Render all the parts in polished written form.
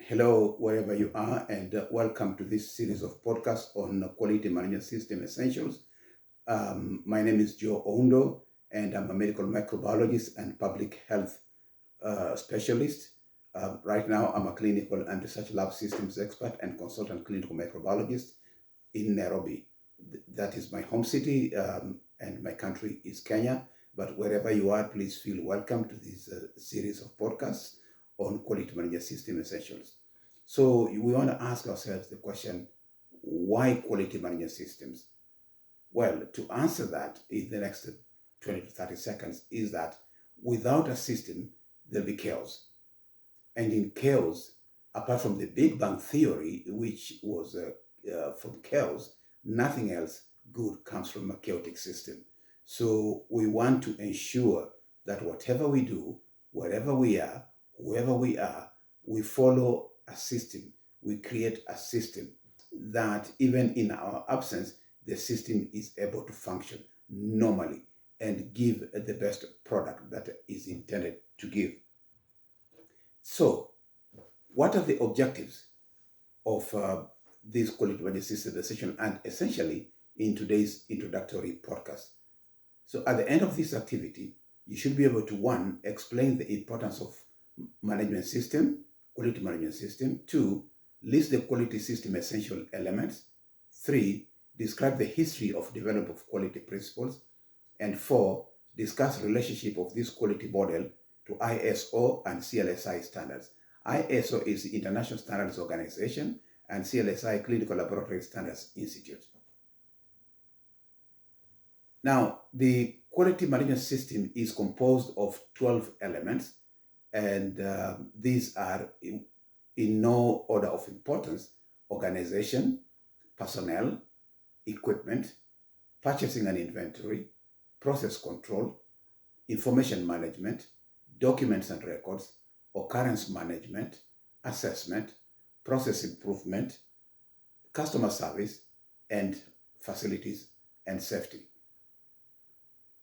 Hello, wherever you are, and welcome to this series of podcasts on quality management system essentials. My name is Joe Oundo, and I'm a medical microbiologist and public health specialist. Right now, I'm a clinical and research lab systems expert and consultant clinical microbiologist in Nairobi. That is my home city, and my country is Kenya. But wherever you are, please feel welcome to this series of podcasts on quality management system essentials. So we want to ask ourselves the question, why quality management systems? Well, to answer that in the next 20 to 30 seconds is that without a system, there'll be chaos. And in chaos, apart from the Big Bang Theory, which was from chaos, nothing else good comes from a chaotic system. So we want to ensure that whatever we do, wherever we are, whoever we are, we follow a system. We create a system that even in our absence, the system is able to function normally and give the best product that is intended to give. So, what are the objectives of this quality management system session and essentially in today's introductory podcast? So, at the end of this activity, you should be able to, one, explain the importance of management system, quality management system. Two, list the quality system essential elements. Three, describe the history of development of quality principles. And four, discuss relationship of this quality model to ISO and CLSI standards. ISO is the International Standards Organization and CLSI Clinical Laboratory Standards Institute. Now, the quality management system is composed of 12 elements, and these are in no order of importance: organization, personnel, equipment, purchasing and inventory, process control, information management, documents and records, occurrence management, assessment, process improvement, customer service, and facilities and safety.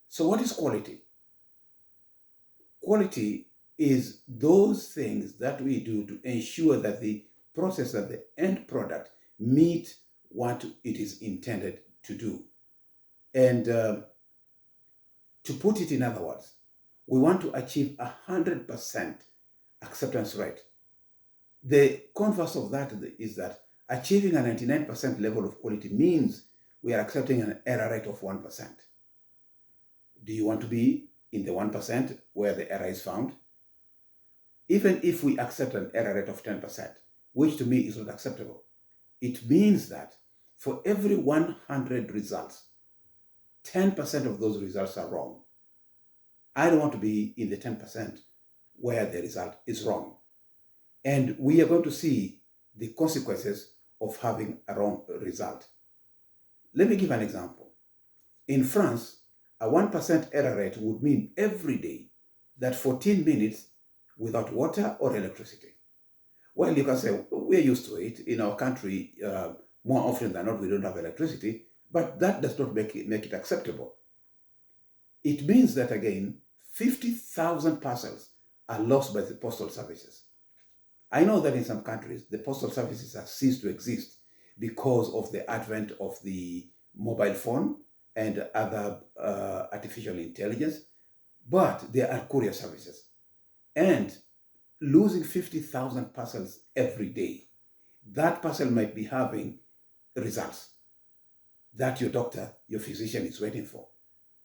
So what is quality? Quality is those things that we do to ensure that the process and the end product meet what it is intended to do. And to put it in other words, we want to achieve 100% acceptance rate. The converse of that is that achieving a 99% level of quality means we are accepting an error rate of 1%. Do you want to be in the 1% where the error is found? Even if we accept an error rate of 10%, which to me is not acceptable, it means that for every 100 results, 10% of those results are wrong. I don't want to be in the 10% where the result is wrong. And we are going to see the consequences of having a wrong result. Let me give an example. In France, a 1% error rate would mean every day that 14 minutes without water or electricity. Well, you can say, we're used to it. In our country, more often than not, we don't have electricity, but that does not make it acceptable. It means that, again, 50,000 parcels are lost by the postal services. I know that in some countries, the postal services have ceased to exist because of the advent of the mobile phone and other artificial intelligence, but there are courier services. And losing 50,000 parcels every day, that parcel might be having results that your doctor, your physician is waiting for,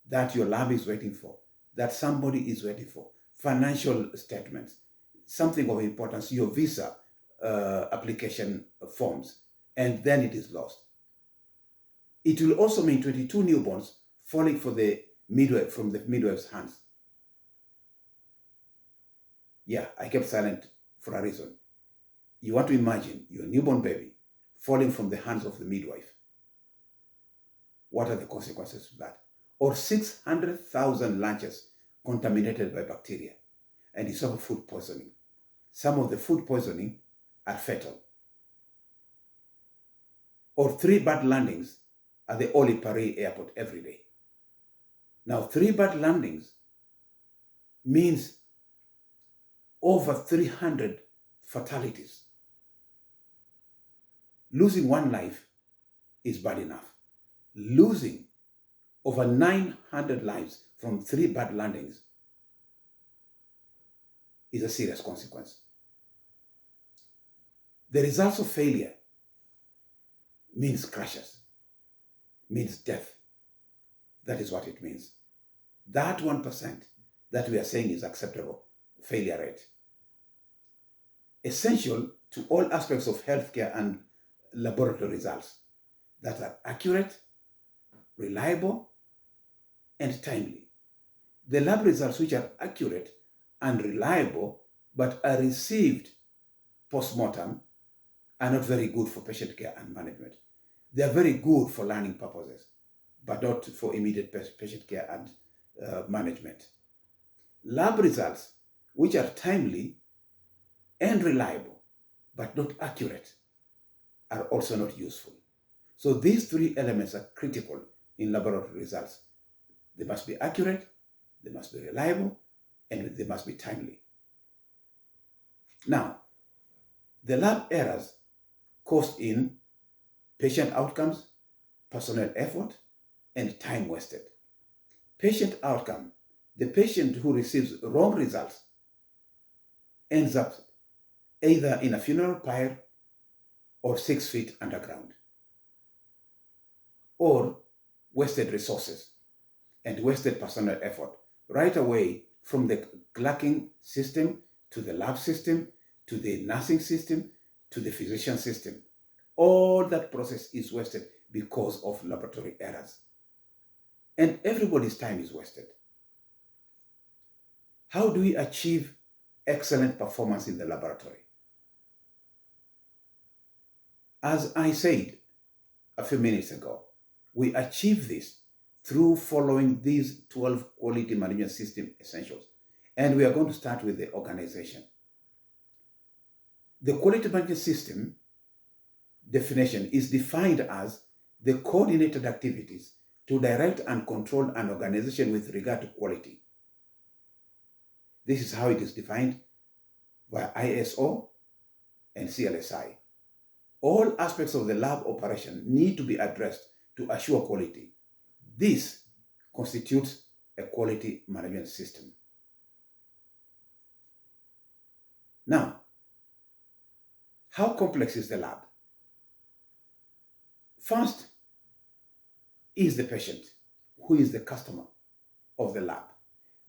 that your lab is waiting for, that somebody is waiting for, financial statements, something of importance, your visa application forms, and then it is lost. It will also mean 22 newborns falling from the midwife's hands. Yeah, I kept silent for a reason. You want to imagine your newborn baby falling from the hands of the midwife. What are the consequences of that? Or 600,000 lunches contaminated by bacteria, and you suffer food poisoning. Some of the food poisoning are fatal. Or 3 bad landings at the Orly Paris airport every day. Now, 3 bad landings means over 300 fatalities Losing one life is bad enough. Losing over 900 lives from 3 bad landings is a serious consequence. The results of failure means crashes, means death. That is what it means. That 1% that we are saying is acceptable failure rate. Essential to all aspects of healthcare and laboratory results that are accurate, reliable, and timely. The lab results which are accurate and reliable but are received post-mortem are not very good for patient care and management. They are very good for learning purposes, but not for immediate patient care and management. Lab results which are timely and reliable but not accurate are also not useful. So these 3 elements are critical in laboratory results. They must be accurate, they must be reliable, and they must be timely. Now, the lab errors cost in patient outcomes, personnel effort, and time wasted. Patient outcome, the patient who receives wrong results ends up either in a funeral pyre or 6 feet underground, or wasted resources and wasted personnel effort right away from the clerking system to the lab system to the nursing system to the physician system. All that process is wasted because of laboratory errors. And everybody's time is wasted. How do we achieve excellent performance in the laboratory? As I said a few minutes ago, we achieve this through following these 12 quality management system essentials. And we are going to start with the organization. The quality management system definition is defined as the coordinated activities to direct and control an organization with regard to quality. This is how it is defined by ISO and CLSI. All aspects of the lab operation need to be addressed to assure quality. This constitutes a quality management system. Now, how complex is the lab? First is the patient, who is the customer of the lab.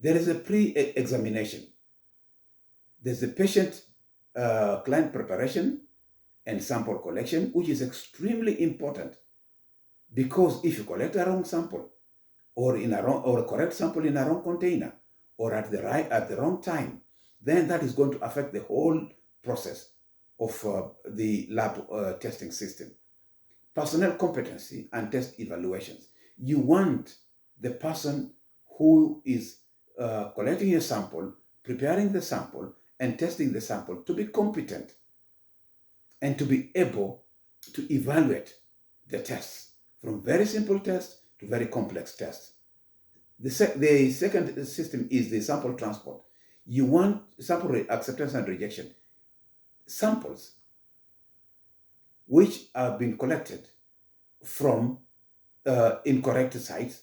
There is a pre-examination. There's the patient client preparation and sample collection, which is extremely important, because if you collect a wrong sample or a correct sample in a wrong container or at the wrong time, then that is going to affect the whole process of the lab testing system. Personnel competency and test evaluations. You want the person who is collecting a sample, preparing the sample, and testing the sample to be competent and to be able to evaluate the tests, from very simple tests to very complex tests. The second system is the sample transport. You want sample acceptance and rejection. Samples which have been collected from incorrect sites,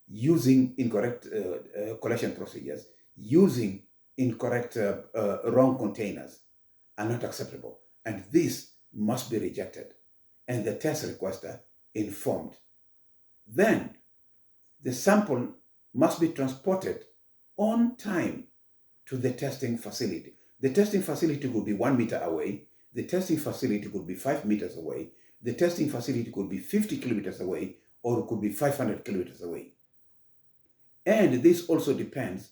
using incorrect collection procedures, using incorrect wrong containers, are not acceptable. And this must be rejected, and the test requester informed. Then the sample must be transported on time to the testing facility. The testing facility could be 1 meter away. The testing facility could be 5 meters away. The testing facility could be 50 kilometers away, or it could be 500 kilometers away. And this also depends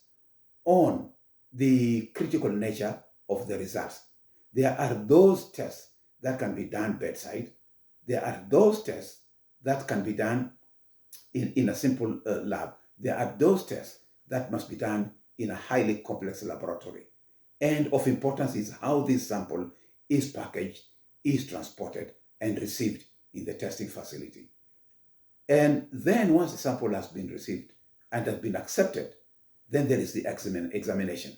on the critical nature of the results. There are those tests that can be done bedside. There are those tests that can be done in a simple lab. There are those tests that must be done in a highly complex laboratory. And of importance is how this sample is packaged, is transported, and received in the testing facility. And then once the sample has been received and has been accepted, then there is the examination.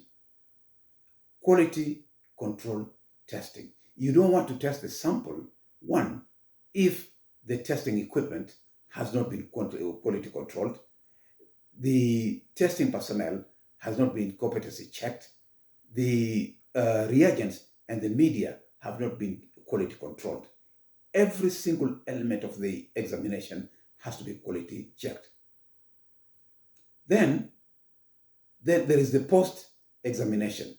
Quality control testing. You don't want to test the sample One, if the testing equipment has not been quality controlled, the testing personnel has not been competency checked, the reagents and the media have not been quality controlled. Every single element of the examination has to be quality checked. Then there is the post-examination.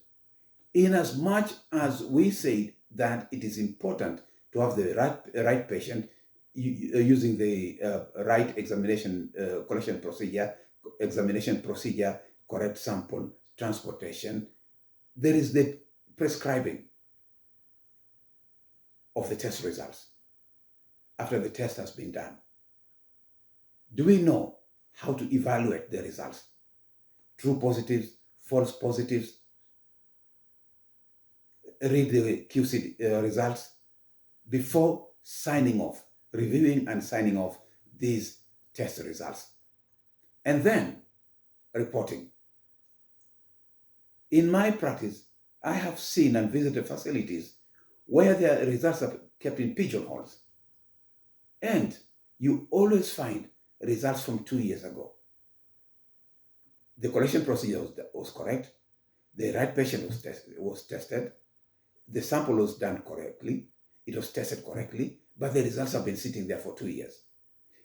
In as much as we say that it is important to have the right patient using the right examination collection procedure, correct sample, transportation, there is the prescribing of the test results after the test has been done. Do we know how to evaluate the results? True positives, false positives, read the QC results before signing off, reviewing and signing off these test results. And then reporting. In my practice, I have seen and visited facilities where their results are kept in pigeonholes. And you always find results from 2 years ago. The collection procedure was correct. The right patient was tested. The sample was done correctly. It was tested correctly, but the results have been sitting there for 2 years.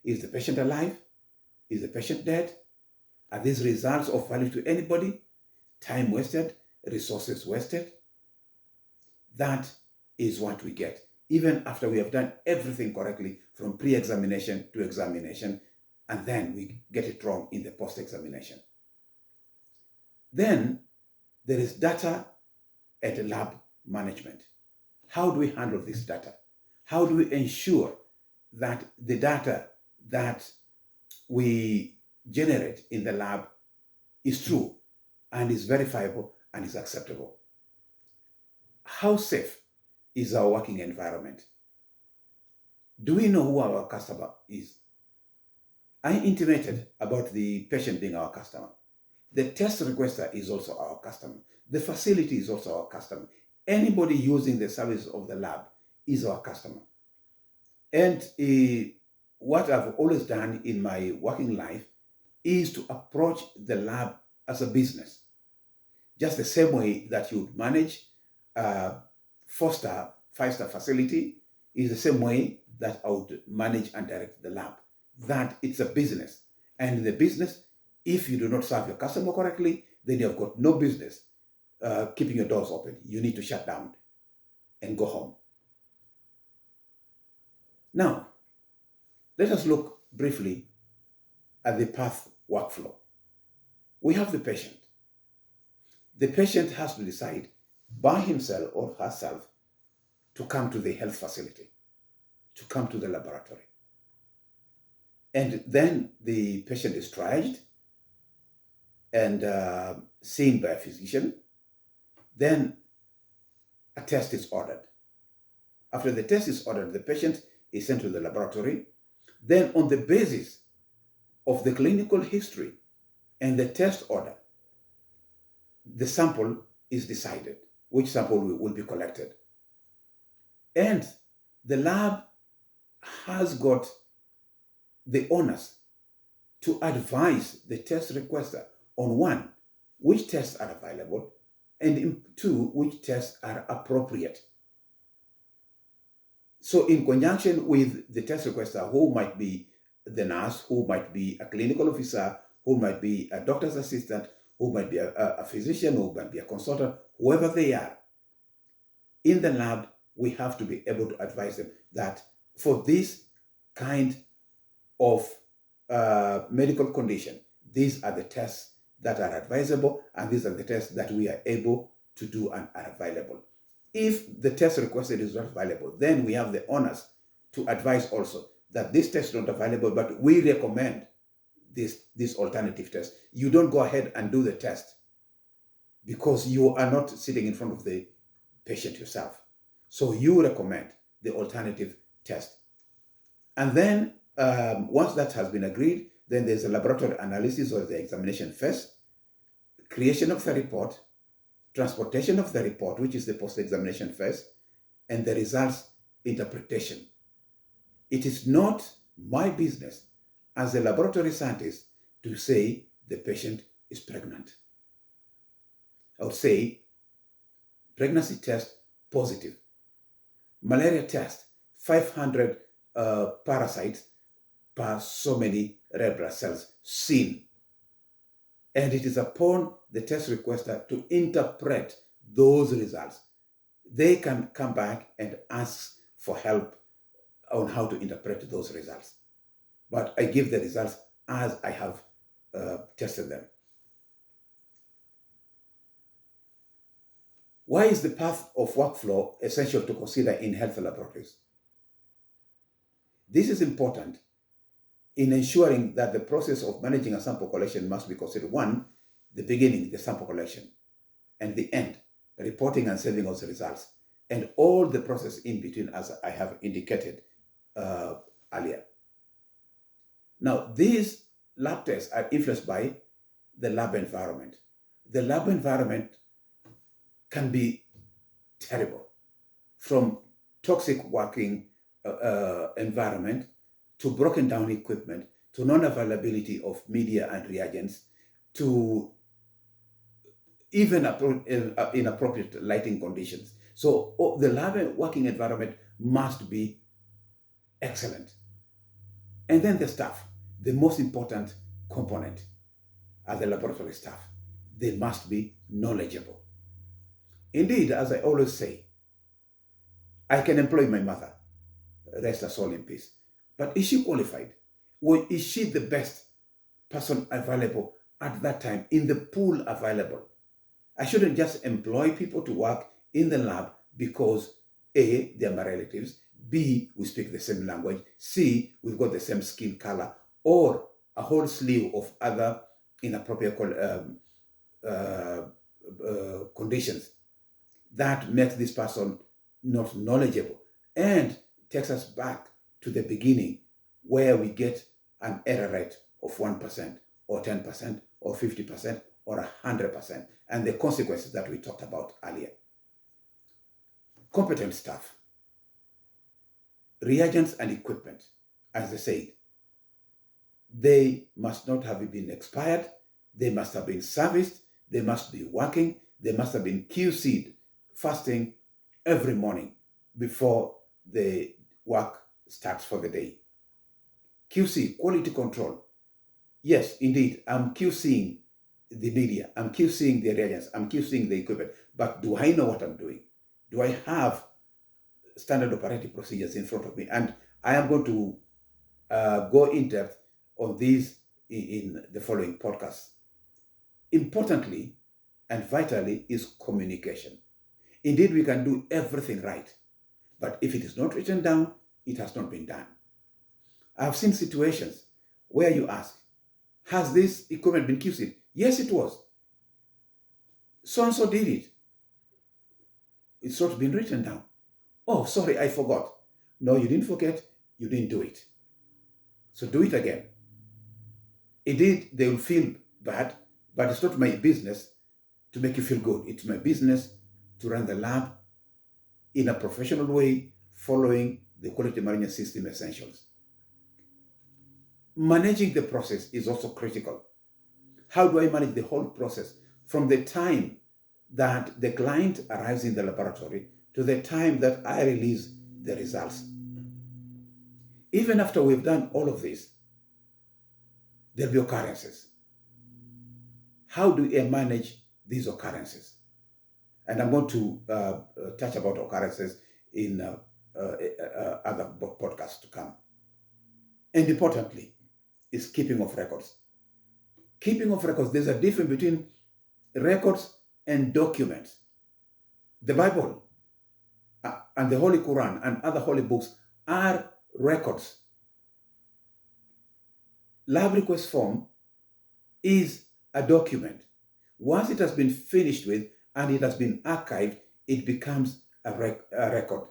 Is the patient alive? Is the patient dead? Are these results of value to anybody? Time wasted, resources wasted? That is what we get, even after we have done everything correctly from pre-examination to examination, and then we get it wrong in the post-examination. Then there is data at lab management. How do we handle this data? How do we ensure that the data that we generate in the lab is true and is verifiable and is acceptable? How safe is our working environment? Do we know who our customer is? I intimated about the patient being our customer. The test requester is also our customer. The facility is also our customer. Anybody using the service of the lab is our customer. And what I've always done in my working life is to approach the lab as a business. Just the same way that you would manage a 4-star, 5-star facility is the same way that I would manage and direct the lab. That it's a business. And in the business, if you do not serve your customer correctly, then you've got no business keeping your doors open. You need to shut down and go home. Now, let us look briefly at the path workflow. We have the patient. The patient has to decide by himself or herself to come to the health facility, to come to the laboratory. And then the patient is triaged and seen by a physician. Then a test is ordered. After the test is ordered, the patient is sent to the laboratory. Then on the basis of the clinical history and the test order, the sample is decided, which sample will be collected. And the lab has got the onus to advise the test requester on 1, which tests are available, and 2, which tests are appropriate. So in conjunction with the test requester, who might be the nurse, who might be a clinical officer, who might be a doctor's assistant, who might be a physician, who might be a consultant, whoever they are, in the lab, we have to be able to advise them that for this kind of medical condition, these are the tests that are advisable, and these are the tests that we are able to do and are available. If the test requested is not available, then we have the onus to advise also that this test is not available, but we recommend this alternative test. You don't go ahead and do the test because you are not sitting in front of the patient yourself. So you recommend the alternative test. And then once that has been agreed, then there's a laboratory analysis or the examination phase, creation of the report, transportation of the report, which is the post-examination phase, and the results interpretation It is not my business as a laboratory scientist to say the patient is pregnant. I would say pregnancy test positive, malaria test 500 parasites per so many red blood cells seen. And it is upon the test requester to interpret those results. They can come back and ask for help on how to interpret those results. But I give the results as I have tested them. Why is the path of workflow essential to consider in health laboratories? This is important in ensuring that the process of managing a sample collection must be considered. One, the beginning, the sample collection, and the end, reporting and saving of the results, and all the process in between, as I have indicated earlier. Now, these lab tests are influenced by the lab environment. The lab environment can be terrible, from toxic working environment to broken down equipment to non-availability of media and reagents to even inappropriate lighting conditions. So the lab working environment must be excellent. And then the staff, the most important component are the laboratory staff. They must be knowledgeable. Indeed, as I always say, I can employ my mother, rest her soul in peace. But is she qualified? Or is she the best person available at that time in the pool available? I shouldn't just employ people to work in the lab because A, they're my relatives, B, we speak the same language, C, we've got the same skin color, or a whole slew of other inappropriate conditions that makes this person not knowledgeable and takes us back to the beginning where we get an error rate of 1% or 10% or 50% or 100%, and the consequences that we talked about earlier. Competent staff, reagents and equipment, as I said, they must not have been expired, they must have been serviced, they must be working, they must have been QC'd, fasting every morning before the work starts for the day. QC, quality control. Yes, indeed, I'm QCing the media, I'm QCing the reagents, I'm QCing the equipment, but do I know what I'm doing? Do I have standard operating procedures in front of me? And I am going to go in depth on these in the following podcasts. Importantly and vitally is communication. Indeed, we can do everything right, but if it is not written down, it has not been done. I've seen situations where you ask, has this equipment been QC'd? Yes, it was. So-and-so did it. It's not been written down. Oh, sorry, I forgot. No, you didn't forget, you didn't do it. So do it again. Indeed, they will feel bad, but it's not my business to make you feel good. It's my business to run the lab in a professional way, following the quality management system essentials. Managing the process is also critical. How do I manage the whole process from the time that the client arrives in the laboratory to the time that I release the results? Even after we've done all of this, there'll be occurrences. How do I manage these occurrences? And I'm going to touch about occurrences in other podcasts to come. And importantly, is keeping of records. Keeping of records, there's a difference between records and documents. The Bible and the Holy Quran and other holy books are records. Lab request form is a document. Once it has been finished with and it has been archived, it becomes a record.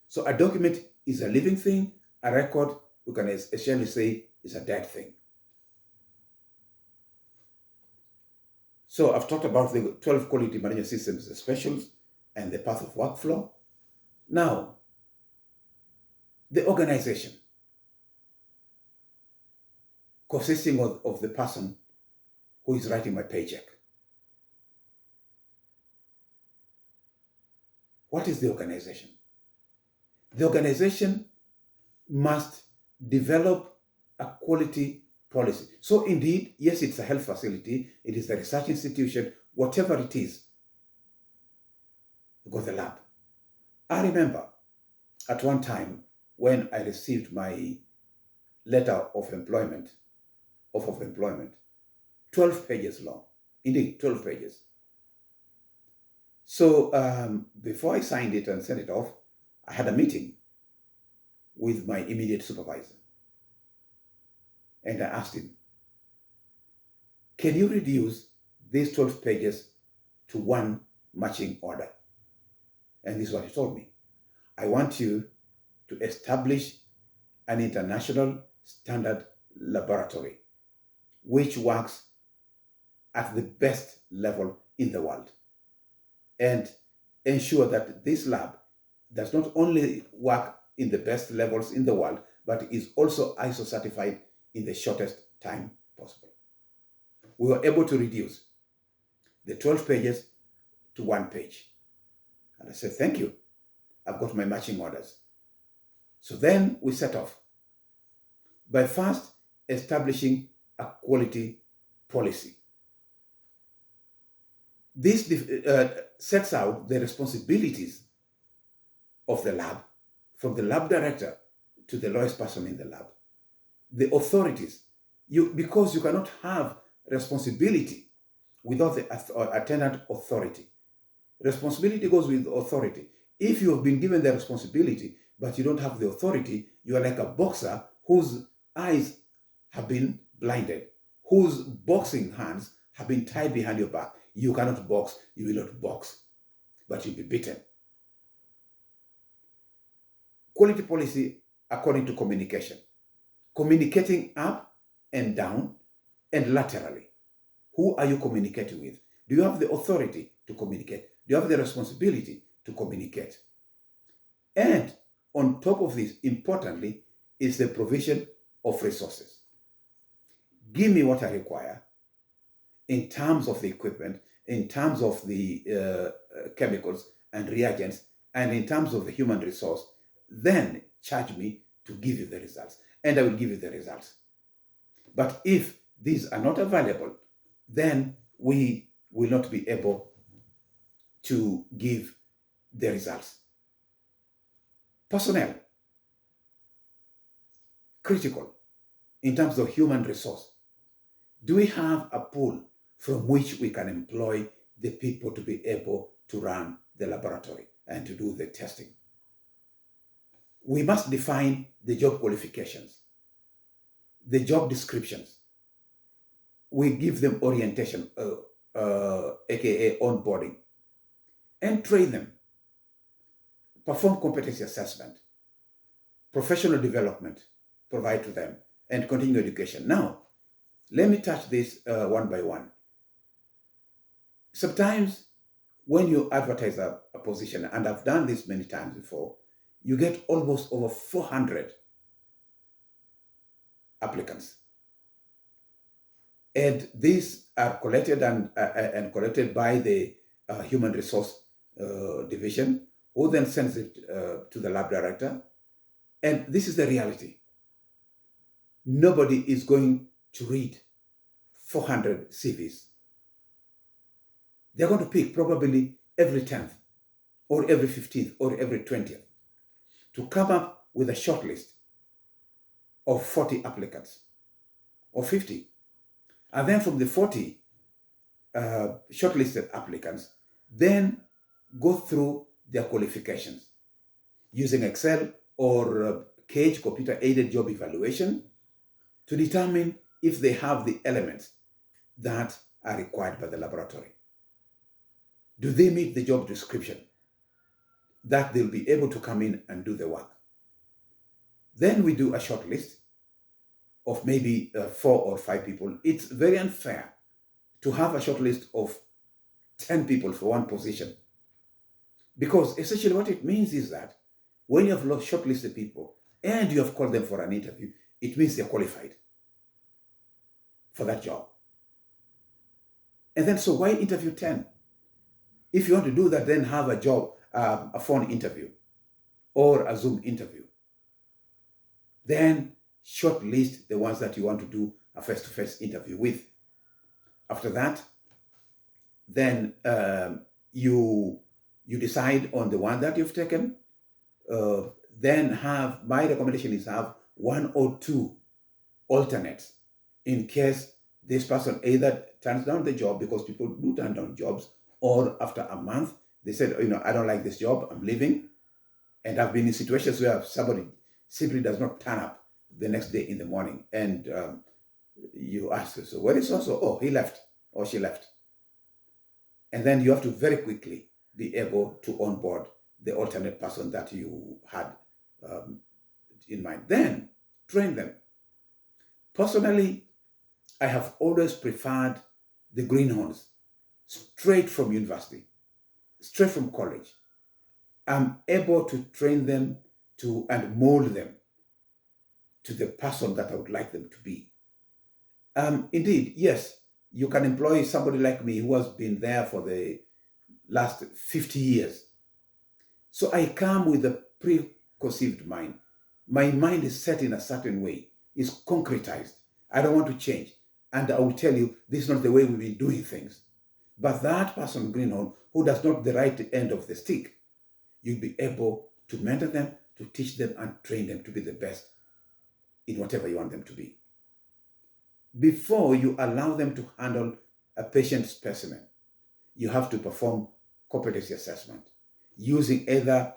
So a document is a living thing. A record, we can essentially say, is a dead thing. So I've talked about the 12 quality management systems essentials and the path of workflow. Now, The organization, consisting of the person who is writing my paycheck. What is the organization? The organization must develop a quality policy. So indeed, yes, it's a health facility, it is a research institution, whatever it is, you got the lab. I remember at one time when I received my letter of employment, 12 pages long. Indeed, 12 pages. So before I signed it and sent it off, I had a meeting with my immediate supervisor. And I asked him, can you reduce these 12 pages to one matching order? And this is what he told me. I want you to establish an international standard laboratory which works at the best level in the world, and ensure that this lab does not only work in the best levels in the world, but is also ISO certified in the shortest time possible. We were able to reduce the 12 pages to 1 page. And I said, thank you. I've got my matching orders. So then we set off by first establishing a quality policy. This sets out the responsibilities of the lab, from the lab director to the lowest person in the lab. The authorities, because you cannot have responsibility without the attendant authority. Responsibility goes with authority. If you have been given the responsibility, but you don't have the authority, you are like a boxer whose eyes have been blinded, whose boxing hands have been tied behind your back. You cannot box, you will not box, but you'll be beaten. Quality policy according to communication. Communicating up and down and laterally. Who are you communicating with? Do you have the authority to communicate? Do you have the responsibility to communicate? And on top of this, importantly, is the provision of resources. Give me what I require in terms of the equipment, in terms of the chemicals and reagents, and in terms of the human resource, then charge me to give you the results, and I will give you the results. But if these are not available, then we will not be able to give the results. Personnel, critical in terms of human resource. Do we have a pool from which we can employ the people to be able to run the laboratory and to do the testing? We must define the job qualifications, the job descriptions. We give them orientation, aka onboarding, and train them. Perform competency assessment, professional development, provide to them, and continue education. Now, let me touch this one by one. Sometimes when you advertise a position, and I've done this many times before, you get almost over 400 applicants. And these are collected and collected by the Human Resource Division, who then sends it to the lab director. And this is the reality. Nobody is going to read 400 CVs. They're going to pick probably every 10th or every 15th or every 20th to come up with a shortlist of 40 applicants or 50. And then from the 40 shortlisted applicants, then go through their qualifications using Excel or CAGE, computer-aided job evaluation, to determine if they have the elements that are required by the laboratory. Do they meet the job description that they'll be able to come in and do the work? Then we do a short list of maybe 4 or 5 people. It's very unfair to have a short list of 10 people for one position, because essentially what it means is that when you have shortlisted people and you have called them for an interview, it means they're qualified for that job. And then, so why interview 10? If you want to do that, then have a job, a phone interview or a Zoom interview. Then shortlist the ones that you want to do a face-to-face interview with. After that, then you decide on the one that you've taken. Then my recommendation is have 1 or 2 alternates in case this person either turns down the job, because people do turn down jobs, or after a month they said, I don't like this job, I'm leaving. And I've been in situations where somebody simply does not turn up the next day in the morning, and you ask, so where is so-so? Oh, he left or she left. And then you have to very quickly be able to onboard the alternate person that you had in mind. Then train them. Personally, I have always preferred the greenhorns straight from university, straight from college. I'm able to train them and mold them to the person that I would like them to be. Indeed, yes, you can employ somebody like me who has been there for the last 50 years. So I come with a preconceived mind. My mind is set in a certain way, it's concretized. I don't want to change. And I will tell you, this is not the way we've been doing things. But that person, greenhorn, who does not the right end of the stick, you'll be able to mentor them, to teach them and train them to be the best in whatever you want them to be. Before you allow them to handle a patient specimen, you have to perform competency assessment using either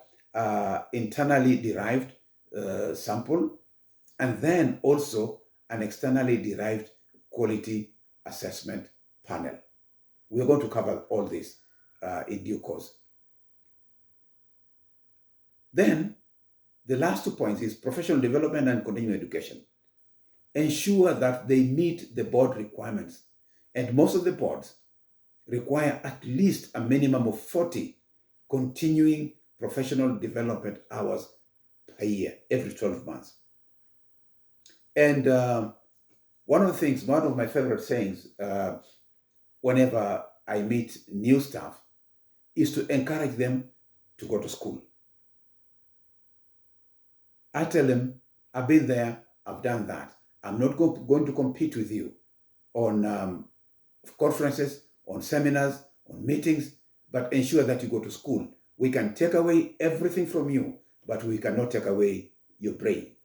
internally derived sample and then also an externally derived quality assessment panel. We're going to cover all this in due course. Then the last 2 points is professional development and continuing education. Ensure that they meet the board requirements. And most of the boards require at least a minimum of 40 continuing professional development hours per year, every 12 months. And one of my favorite sayings whenever I meet new staff is to encourage them to go to school. I tell them, I've been there, I've done that. I'm not going to compete with you on conferences, on seminars, on meetings, but ensure that you go to school. We can take away everything from you, but we cannot take away your brain.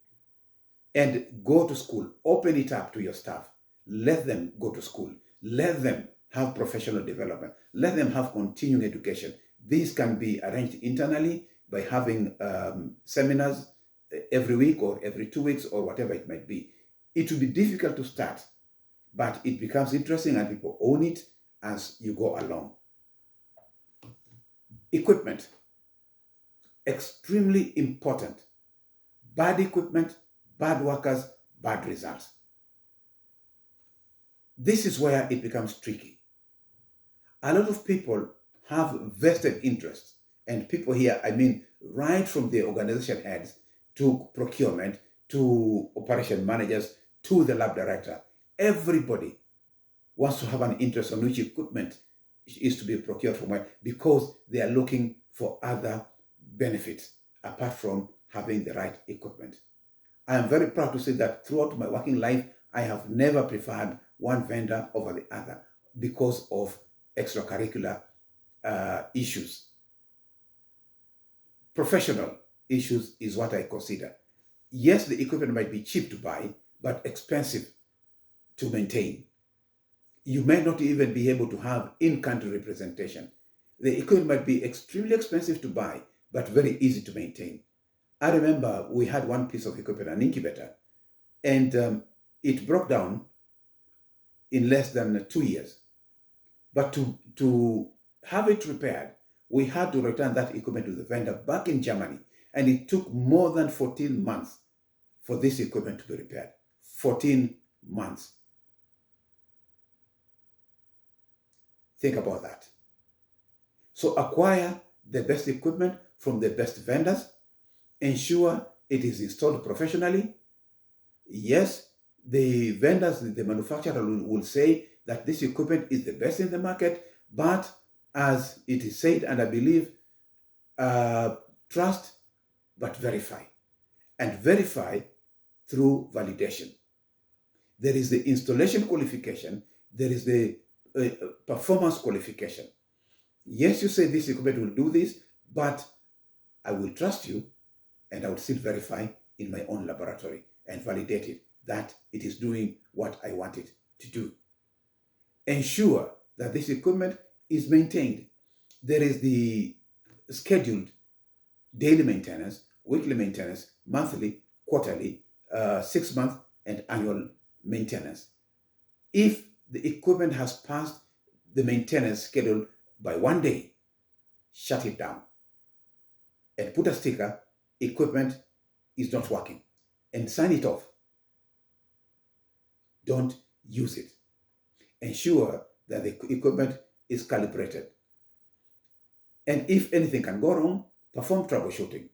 And go to school, open it up to your staff. Let them go to school. Let them have professional development. Let them have continuing education. This can be arranged internally by having seminars every week or every 2 weeks or whatever it might be. It will be difficult to start, but it becomes interesting and people own it as you go along. Equipment, extremely important. Bad equipment, bad workers, bad results. This is where it becomes tricky. A lot of people have vested interests, and people here, I mean, right from the organization heads to procurement, to operation managers, to the lab director. Everybody wants to have an interest on which equipment is to be procured from where, because they are looking for other benefits apart from having the right equipment. I am very proud to say that throughout my working life, I have never preferred one vendor over the other because of extracurricular issues. Professional issues is what I consider. Yes, the equipment might be cheap to buy, but expensive to maintain. You may not even be able to have in-country representation. The equipment might be extremely expensive to buy, but very easy to maintain. I remember we had one piece of equipment, an incubator, and it broke down in less than 2 years. But to have it repaired, we had to return that equipment to the vendor back in Germany, and it took more than 14 months for this equipment to be repaired. 14 months. Think about that. So acquire the best equipment from the best vendors. Ensure it is installed professionally. Yes, the vendors, the manufacturer will say that this equipment is the best in the market, but as it is said, and I believe, trust but verify, and verify through validation. There is the installation qualification, there is the performance qualification. Yes, you say this equipment will do this, but I will trust you and I will still verify in my own laboratory and validate it that it is doing what I want it to do. Ensure that this equipment is maintained. There is the scheduled daily maintenance, weekly maintenance, monthly, quarterly, 6-month, and annual maintenance. If the equipment has passed the maintenance schedule by 1 day, shut it down and put a sticker, equipment is not working, and sign it off. Don't use it. Ensure that the equipment is calibrated. And if anything can go wrong, perform troubleshooting.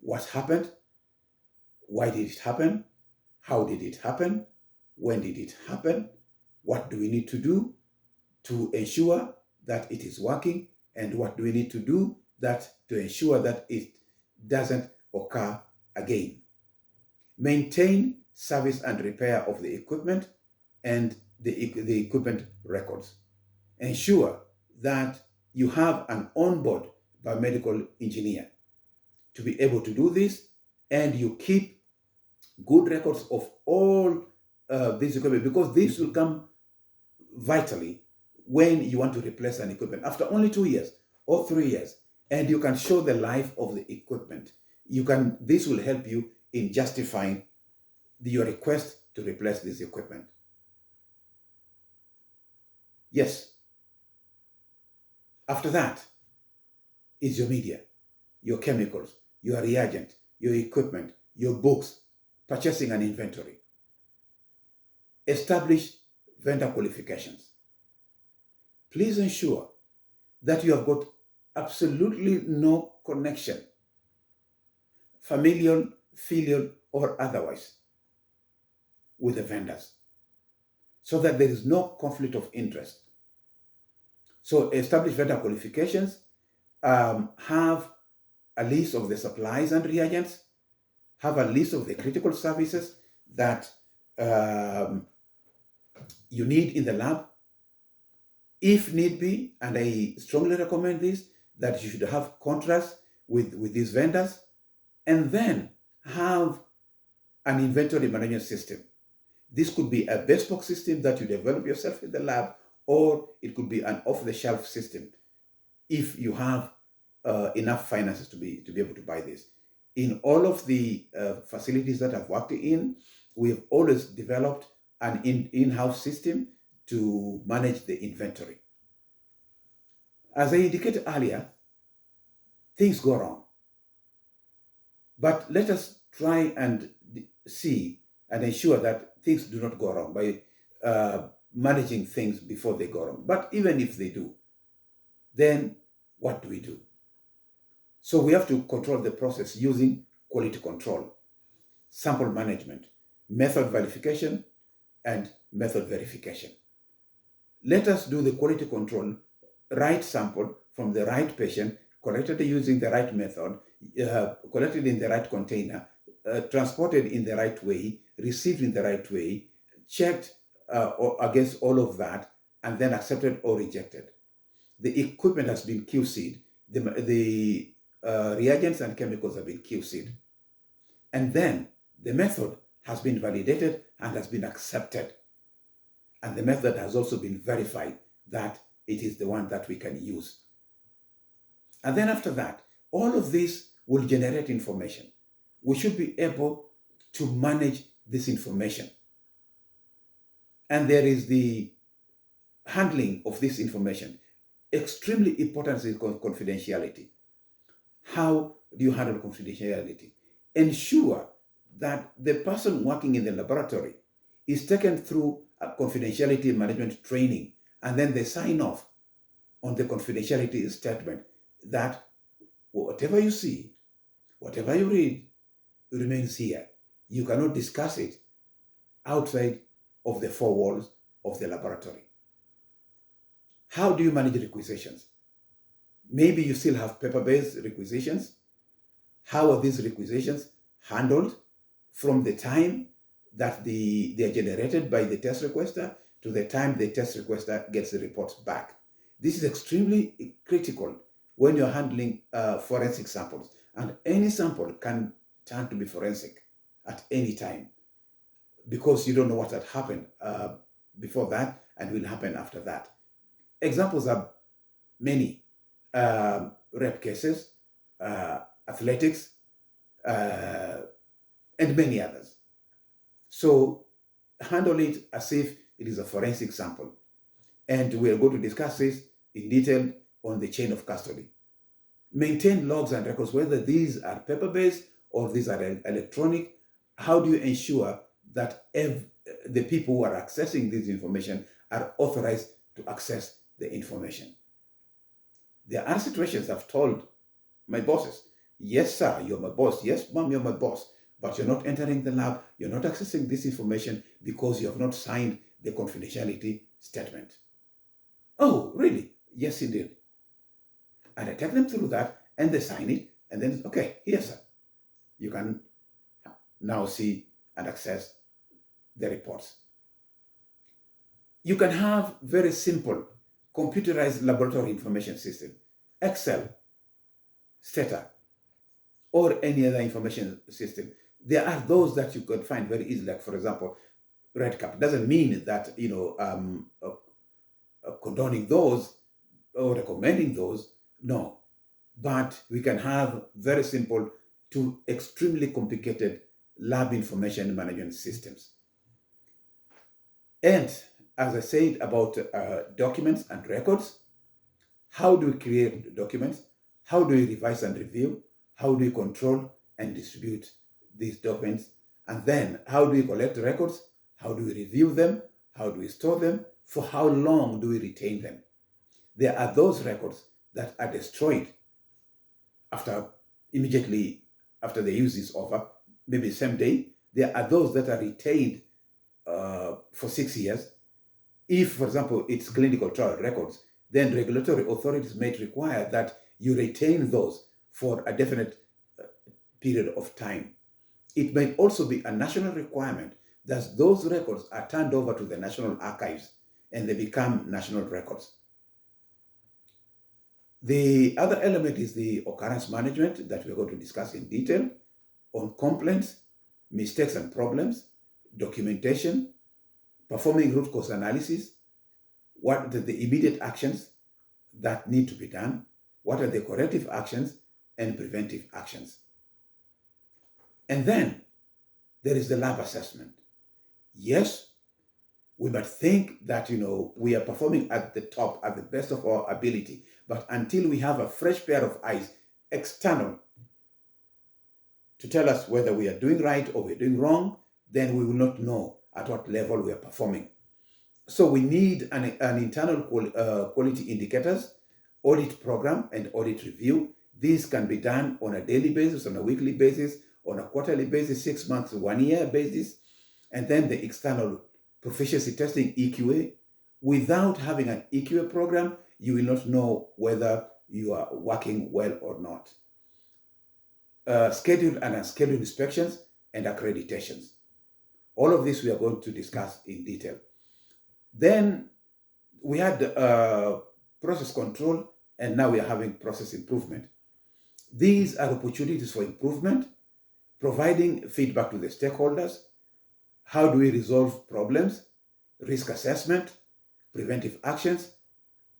What happened? Why did it happen? How did it happen? When did it happen? What do we need to do to ensure that it is working? And what do we need to do to ensure that it doesn't occur again? Maintain service and repair of the equipment and the equipment records. Ensure that you have an onboard biomedical engineer to be able to do this, and you keep good records of all this equipment, because this will come vitally when you want to replace an equipment after only 2 years or 3 years, and you can show the life of the equipment. This will help you in justifying your request to replace this equipment. Yes. After that is your media, your chemicals, your reagent, your equipment, your books, purchasing and inventory. Establish vendor qualifications. Please ensure that you have got absolutely no connection, familial, filial, or otherwise, with the vendors, so that there is no conflict of interest. So establish vendor qualifications, have a list of the supplies and reagents, have a list of the critical services that you need in the lab. If need be, and I strongly recommend this, that you should have contracts with these vendors, and then have an inventory management system. This could be a bespoke system that you develop yourself in the lab, or it could be an off-the-shelf system if you have enough finances to be able to buy this. In all of the facilities that I've worked in, we have always developed an in-house system to manage the inventory. As I indicated earlier, things go wrong. But let us try and see and ensure that things do not go wrong by managing things before they go wrong. But even if they do, then what do we do? So we have to control the process using quality control, sample management, method verification, and method verification. Let us do the quality control, right sample from the right patient, collected using the right method, collected in the right container, transported in the right way, received in the right way, checked against all of that, and then accepted or rejected. The equipment has been QC'd, the reagents and chemicals have been QC'd, and then the method has been validated and has been accepted, and the method has also been verified that it is the one that we can use. And then after that, all of this will generate information. We should be able to manage this information. And there is the handling of this information. Extremely important is confidentiality. How do you handle confidentiality? Ensure that the person working in the laboratory is taken through a confidentiality management training, and then they sign off on the confidentiality statement that whatever you see, whatever you read, remains here. You cannot discuss it outside of the four walls of the laboratory. How do you manage requisitions? Maybe you still have paper-based requisitions. How are these requisitions handled from the time that they are generated by the test requester to the time the test requester gets the reports back? This is extremely critical when you're handling forensic samples, and any sample can turn to be forensic at any time because you don't know what had happened before that and will happen after that. Examples are many. Rape cases, athletics, and many others. So handle it as if it is a forensic sample. And we are going to discuss this in detail on the chain of custody. Maintain logs and records, whether these are paper-based or these are electronic. How do you ensure that the people who are accessing this information are authorized to access the information? There are situations I've told my bosses, yes, sir, you're my boss. Yes, mom, you're my boss. But you're not entering the lab. You're not accessing this information because you have not signed the confidentiality statement. Oh, really? Yes, he did. And I take them through that and they sign it. And then, okay, here, sir. You can now see and access the reports. You can have very simple computerized laboratory information system, Excel, Stata, or any other information system. There are those that you could find very easily, like, for example, REDCap. Doesn't mean that, condoning those or recommending those, no. But we can have very simple to extremely complicated lab information management systems. And as I said about documents and records, how do we create documents? How do we revise and review? How do we control and distribute these documents? And then how do we collect records? How do we review them? How do we store them? For how long do we retain them? There are those records that are destroyed immediately after the use is over, maybe the same day. There are those that are retained for 6 years. If, for example, it's clinical trial records, then regulatory authorities may require that you retain those for a definite period of time. It may also be a national requirement that those records are turned over to the National Archives and they become national records. The other element is the occurrence management that we're going to discuss in detail on complaints, mistakes and problems, documentation, performing root cause analysis, what are the immediate actions that need to be done, what are the corrective actions and preventive actions. And then there is the lab assessment. Yes, we might think that, we are performing at the top, at the best of our ability, but until we have a fresh pair of eyes, external, to tell us whether we are doing right or we're doing wrong, then we will not know at what level we are performing. So we need an internal quality indicators, audit program, and audit review. These can be done on a daily basis, on a weekly basis, on a quarterly basis, 6 months, 1 year basis. And then the external proficiency testing, EQA. Without having an EQA program, you will not know whether you are working well or not. Scheduled and unscheduled inspections and accreditations. All of this we are going to discuss in detail. Then we had process control, and now we are having process improvement. These are opportunities for improvement, providing feedback to the stakeholders. How do we resolve problems, risk assessment, preventive actions,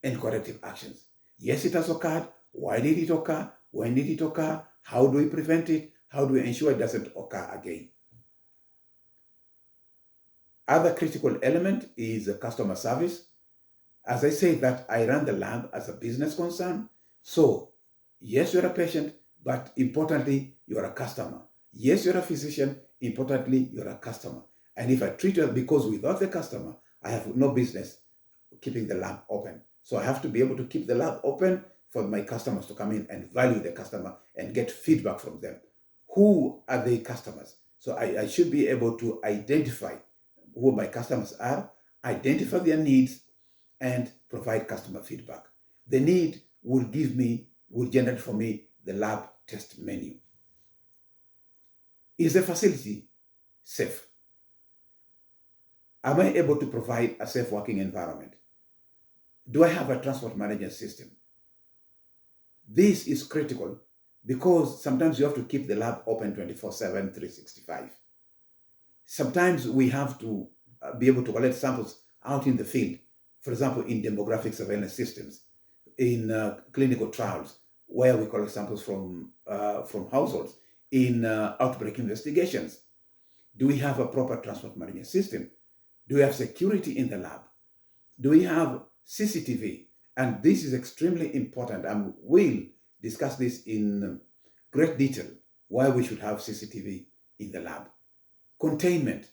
and corrective actions? Yes, it has occurred. Why did it occur? When did it occur? How do we prevent it? How do we ensure it doesn't occur again? Other critical element is customer service. As I say that I run the lab as a business concern. So yes, you're a patient, but importantly, you're a customer. Yes, you're a physician, importantly, you're a customer. And if I treat you, because without the customer, I have no business keeping the lab open. So I have to be able to keep the lab open for my customers to come in and value the customer and get feedback from them. who are the customers. So I should be able to identify who my customers are, identify their needs, and provide customer feedback. The need will generate for me the lab test menu. Is the facility safe? Am I able to provide a safe working environment? Do I have a transport management system? This is critical because sometimes you have to keep the lab open 24/7, 365. Sometimes we have to be able to collect samples out in the field, for example, in demographic surveillance systems, in clinical trials, where we collect samples from households, in outbreak investigations. Do we have a proper transport management system? Do we have security in the lab? Do we have CCTV? And this is extremely important, and we'll discuss this in great detail, why we should have CCTV in the lab. Containment.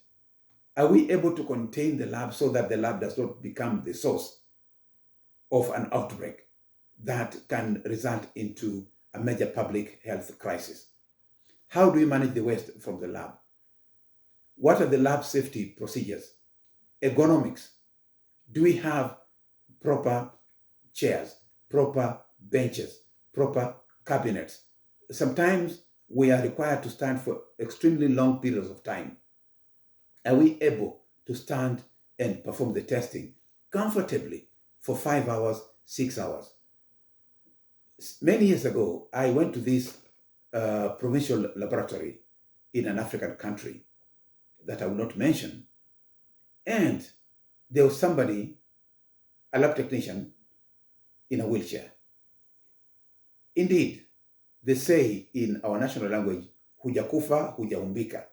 Are we able to contain the lab so that the lab does not become the source of an outbreak that can result into a major public health crisis? How do we manage the waste from the lab? What are the lab safety procedures? Ergonomics. Do we have proper chairs, proper benches, proper cabinets? Sometimes we are required to stand for extremely long periods of time. Are we able to stand and perform the testing comfortably for 5 hours, 6 hours? Many years ago, I went to this provincial laboratory in an African country that I will not mention, and there was somebody, a lab technician, in a wheelchair. Indeed, they say in our national language, hujakufa, hujaumbika.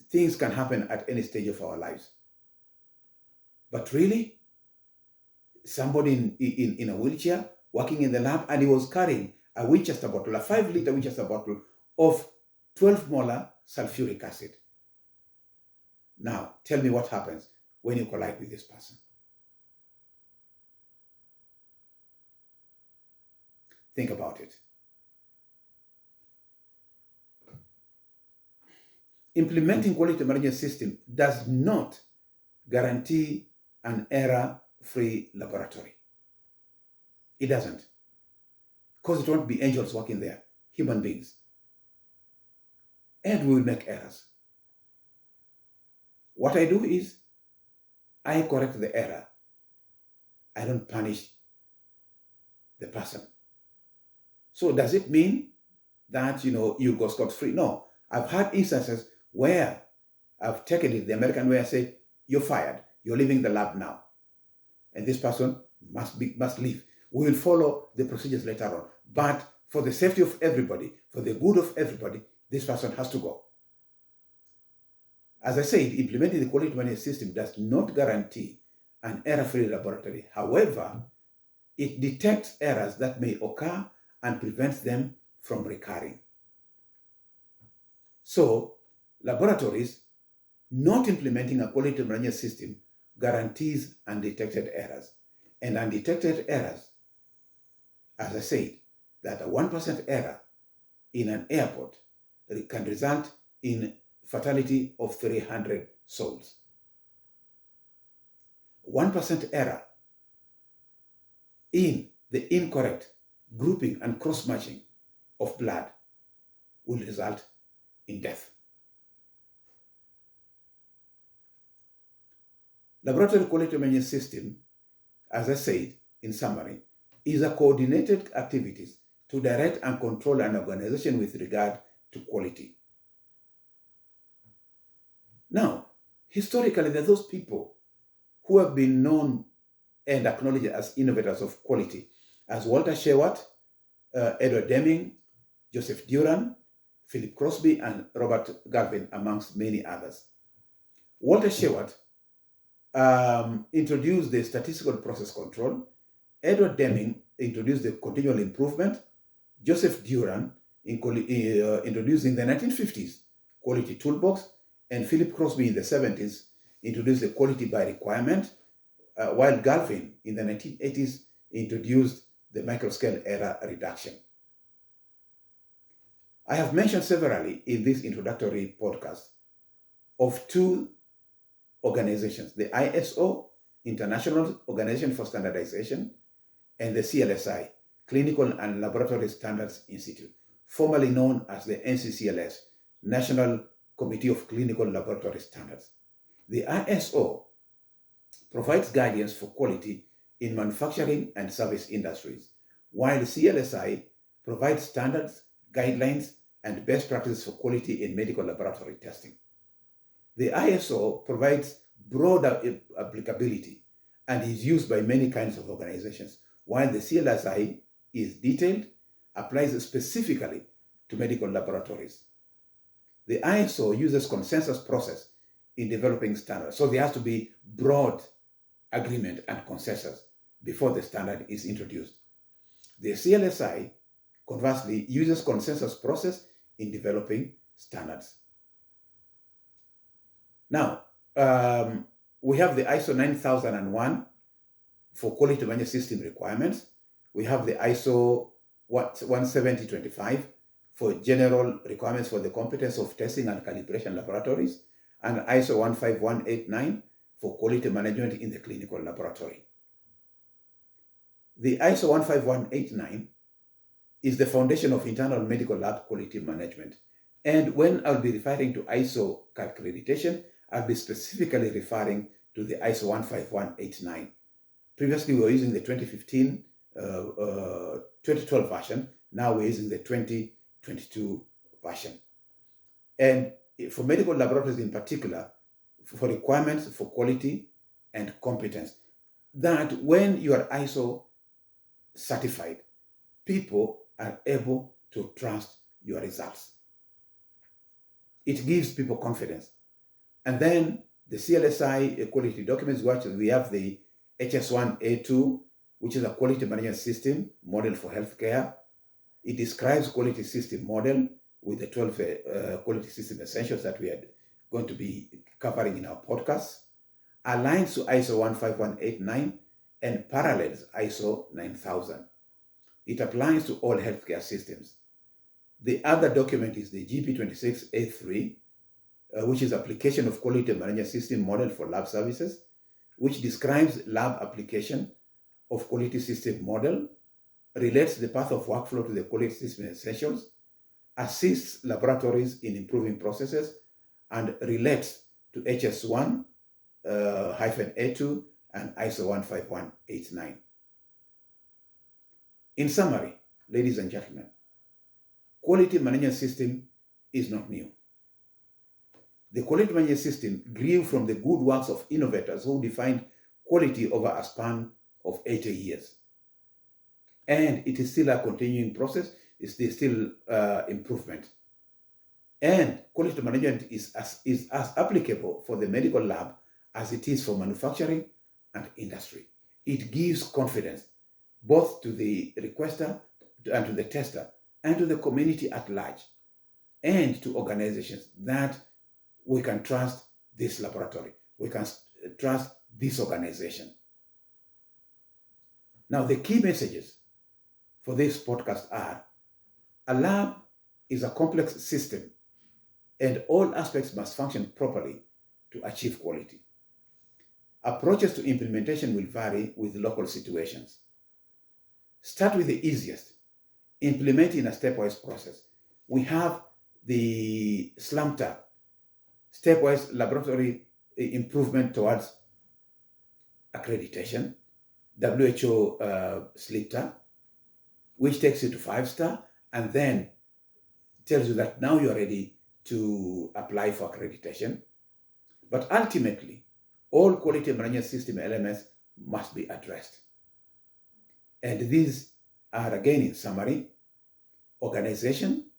Things can happen at any stage of our lives. But really, somebody in a wheelchair working in the lab, and he was carrying a Winchester bottle, a 5-liter Winchester bottle of 12 molar sulfuric acid. Now, tell me what happens when you collide with this person. Think about it. Implementing quality management system does not guarantee an error-free laboratory. It doesn't. Because it won't be angels working there, human beings. And we will make errors. What I do is, I correct the error. I don't punish the person. So does it mean that, you go scot-free? No. I've had instances where I've taken it the American way and said, you're fired. You're leaving the lab now. And this person must leave. We will follow the procedures later on. But for the safety of everybody, for the good of everybody, this person has to go. As I said, implementing the quality management system does not guarantee an error-free laboratory. However, it detects errors that may occur and prevents them from recurring. So, laboratories not implementing a quality management system guarantees undetected errors. And undetected errors, as I said, that a 1% error in an airport can result in fatality of 300 souls. 1% error in the incorrect grouping and cross-matching of blood will result in death. Laboratory quality management system, as I said in summary, is a coordinated activities to direct and control an organization with regard to quality. Now, historically, there are those people who have been known and acknowledged as innovators of quality, as Walter Shewhart, Edward Deming, Joseph Duran, Philip Crosby, and Robert Galvin, amongst many others. Walter Shewhart introduced the statistical process control. Edward Deming introduced the continual improvement. Joseph Duran introduced in the 1950s quality toolbox, and Philip Crosby in the 70s introduced the quality by requirement, while Galvin in the 1980s introduced the microscale error reduction. I have mentioned severally in this introductory podcast of two organizations, the ISO, International Organization for Standardization, and the CLSI, Clinical and Laboratory Standards Institute, formerly known as the NCCLS, National Committee of Clinical Laboratory Standards. The ISO provides guidance for quality in manufacturing and service industries, while CLSI provides standards, guidelines, and best practices for quality in medical laboratory testing. The ISO provides broader applicability and is used by many kinds of organizations, while the CLSI is detailed, applies specifically to medical laboratories. The ISO uses consensus process in developing standards, so there has to be broad agreement and consensus before the standard is introduced. The CLSI, conversely, uses consensus process in developing standards. Now, we have the ISO 9001 for quality management system requirements. We have the ISO 17025 for general requirements for the competence of testing and calibration laboratories, and ISO 15189 for quality management in the clinical laboratory. The ISO 15189 is the foundation of internal medical lab quality management. And when I'll be referring to ISO accreditation, I'll be specifically referring to the ISO 15189. Previously, we were using the 2012 version. Now we're using the 2022 version. And for medical laboratories in particular, for requirements for quality and competence, that when you are ISO certified, people are able to trust your results. It gives people confidence. And then the CLSI quality documents, we have the HS1A2, which is a quality management system model for healthcare. It describes quality system model with the 12 quality system essentials that we are going to be covering in our podcast, aligns to ISO 15189 and parallels ISO 9000. It applies to all healthcare systems. The other document is the GP26A3, which is application of quality management system model for lab services, which describes lab application of quality system model, relates the path of workflow to the quality system essentials, assists laboratories in improving processes, and relates to HS1-A2 and ISO 15189. In summary, ladies and gentlemen, quality management system is not new. The quality management system grew from the good works of innovators who defined quality over a span of 80 years. And it is still a continuing process. It's still improvement. And quality management is as applicable for the medical lab as it is for manufacturing and industry. It gives confidence both to the requester and to the tester and to the community at large and to organizations that we can trust this laboratory. We can trust this organization. Now, the key messages for this podcast are: a lab is a complex system and all aspects must function properly to achieve quality. Approaches to implementation will vary with local situations. Start with the easiest. Implement in a stepwise process. We have the SLAMTA, stepwise laboratory improvement towards accreditation, WHO SLIPTA, which takes you to 5-star and then tells you that now you're ready to apply for accreditation. But ultimately, all quality management system elements must be addressed. And these are, again, in summary: organization,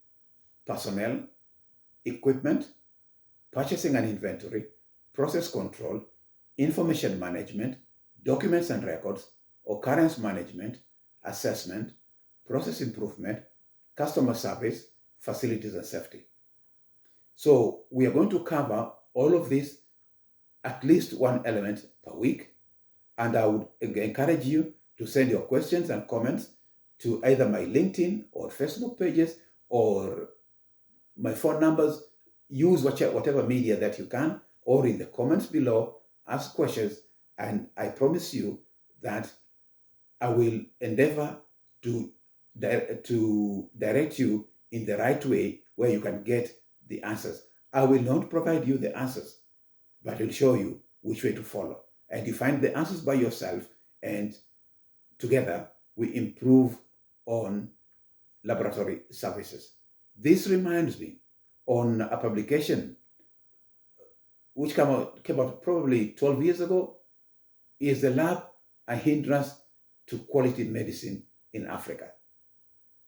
personnel, equipment, purchasing and inventory, process control, information management, documents and records, occurrence management, assessment, process improvement, customer service, facilities and safety. So we are going to cover all of this, at least one element per week. And I would encourage you to send your questions and comments to either my LinkedIn or Facebook pages or my phone numbers. Use whatever media that you can, or in the comments below, ask questions, and I promise you that I will endeavor to direct you in the right way where you can get the answers. I will not provide you the answers, but I'll show you which way to follow. And you find the answers by yourself, and together we improve on laboratory services. This reminds me on a publication which came out probably 12 years ago. Is the lab a hindrance to quality medicine in Africa?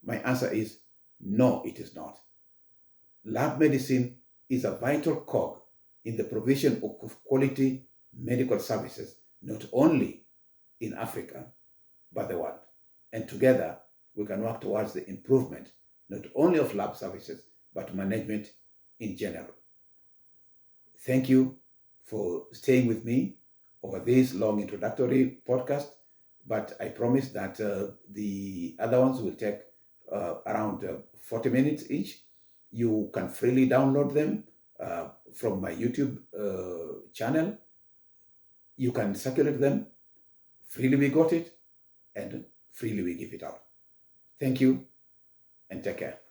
My answer is no, it is not. Lab medicine is a vital cog in the provision of quality medical services, not only in Africa, but the world. And together, we can work towards the improvement, not only of lab services, but management in general. Thank you for staying with me over this long introductory podcast, but I promise that the other ones will take around 40 minutes each. You can freely download them from my YouTube channel. You can circulate them. Freely we got it, and freely we give it out. Thank you, and take care.